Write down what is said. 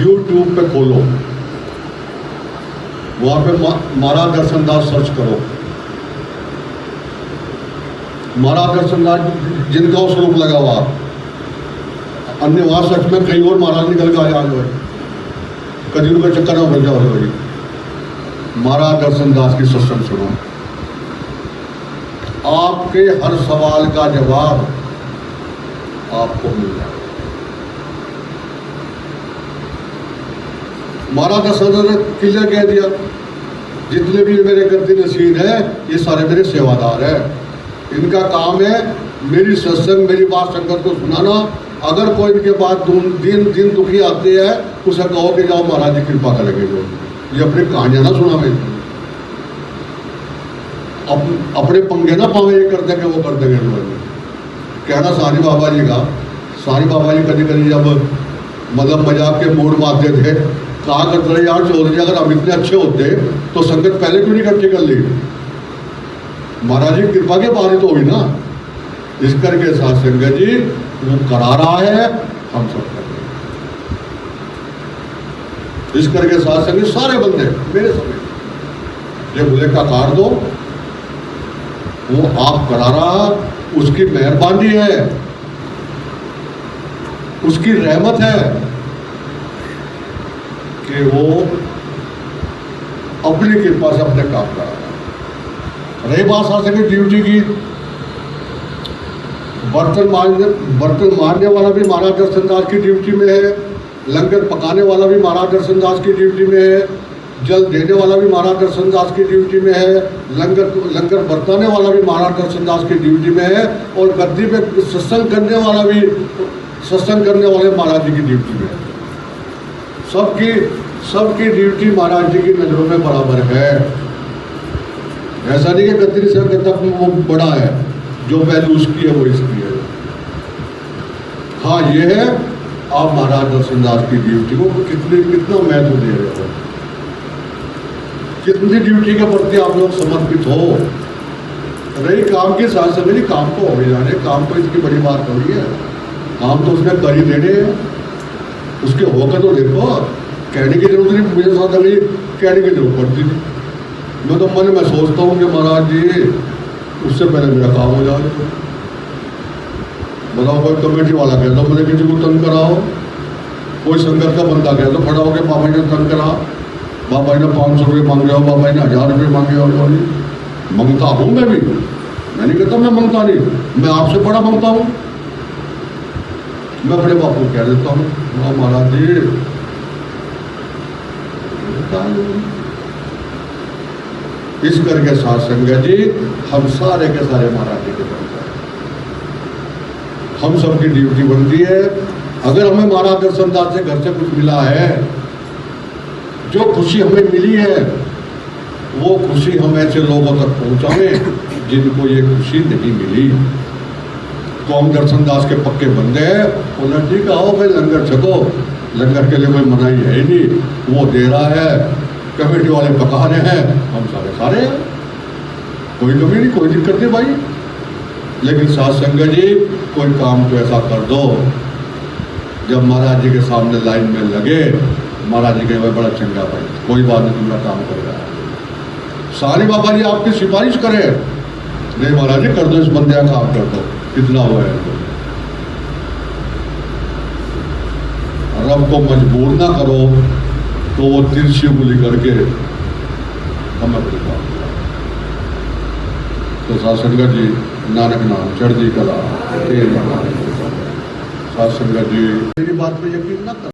YouTube पे खोलो, वहां पे महाराज दर्शनदास सर्च करो। महाराज दर्शनदास जिनका स्वरूप लगा हुआ, अन्य वहां सच में कहीं और महाराज निकल के आया जो है, कभी उनका चक्कर में बन जाओ जी। महाराज दर्शनदास की सत्संग सुनो, आपके हर सवाल का जवाब आपको मिल जाएगा। महाराज दर्शनदास ने क्लियर कह दिया, जितने भी मेरे गद्दी नसीर हैं ये सारे मेरे सेवादार हैं, इनका काम है मेरी सत्संग, मेरी बात संगत को सुनाना। अगर कोई इनके बाद दिन दुखी आते हैं, उसे कहो कि जाओ महाराज की कृपा करेंगे, जो ये अपनी कहानियां ना सुनावे, अपने पंगे ना पावे, ये कर देंगे वो कर देंगे। कहना सानी बाबा जी का, सानी बाबा जी कभी कभी जब मतलब मजाक के मूड में आते थे, कहा करते रहे यार चौधरी जी अगर हम इतने अच्छे होते तो संगत पहले क्यों नहीं इकट्ठी कर ली। महाराज जी कृपा के बारे तो हुई ना, इस करके साथ संगत जी वो करा रहा है, हम सब कर रहे हैं। इस करके साथ संगत सारे बंदे मेरे समय ये बोले का कार दो, वो आप करा रहा, उसकी मेहरबानी है, उसकी रहमत है कि वो अपनी कृपा से अपने काम करा रहा। रही बात साथ संगत ड्यूटी की, बर्तन मारने वाला भी महाराज दर्शनदास की ड्यूटी में है, लंगर पकाने वाला भी महाराज दर्शनदास की ड्यूटी में है, जल देने वाला भी महाराज दर्शनदास की ड्यूटी में है, लंगर बरताने वाला भी महाराज दर्शनदास की ड्यूटी में है, और गद्दी पे सत्संग करने वाला भी सत्संग करने वाले महाराज जी की ड्यूटी में है। सबकी ड्यूटी महाराज जी की नजरों में बराबर है। ऐसा नहीं कि गद्दी से तक वो बड़ा है, जो वैल्यू उसकी है वो इसकी है। हाँ ये है, आप महाराज दर्शनदास की ड्यूटी को कितना महत्व दे रहे हो, कितनी ड्यूटी के प्रति आप लोग समर्पित हो। रही काम के साथ से मेरी काम तो हो जाने, काम तो इसकी बड़ी बात हो रही है, काम तो उसने कर ही देने हैं, उसके होकर तो देखो, कहने की जरूरत नहीं, मुझे साथ अभी कहने की जरूरत पड़ती थी। मैं तो मन में सोचता हूँ कि महाराज जी उससे पहले मेरा काम हो जाए। बताओ कोई कमेटी वाला कहता मैंने किसी को तंग कराओ, कोई संगत का बंदा कहता खड़ा होकर बाबा जी ने तंग करा, बाबा जी ने 500 रुपये मांग रहे हो, बाबा जी ने 1000 रुपये मांगे हो, मंगता हूँ मैं भी, मैं नहीं कहता मैं मंगता नहीं, मैं आपसे बड़ा मंगता हूँ। मैं बड़े बापू कह देता हूँ महाराज जी इस करके साथ संगत जी हम सारे के सारे महाराज जी के बनते हैं, हम सबकी ड्यूटी बनती है। अगर हमें महाराज दर्शनदास से घर से कुछ मिला है, जो खुशी हमें मिली है, वो खुशी हम ऐसे लोगों तक पहुंचाएं जिनको ये खुशी नहीं मिली। तो हम दर्शनदास के पक्के बंदे हैं, बोला ठीक है आओ भाई लंगर छको, लंगर के लिए कोई मनाही है ही नहीं, वो दे रहा है, कमेटी वाले पका रहे हैं, हम सारे हैं, कोई कमी नहीं, कोई दिक्कत नहीं भाई। लेकिन साथ संगत जी कोई काम तो ऐसा कर दो जब महाराज जी के सामने लाइन में लगे, महाराज जी कहे बड़ा चंगा भाई, कोई बात नहीं, तुम्हारा काम कर रहा है। सारी बाबा जी आपकी सिफारिश करें, नहीं महाराज जी कर दो, इस बंदे का काम कर दो, कितना हुआ है तो। रब को मजबूर ना करो तो वो तिरछी उंगली करके हमें अपनी बात। तो साथ संगत जी नानक नाम चढ़ जी कला, साथ संगत जी मेरी बात पे यकीन ना कर।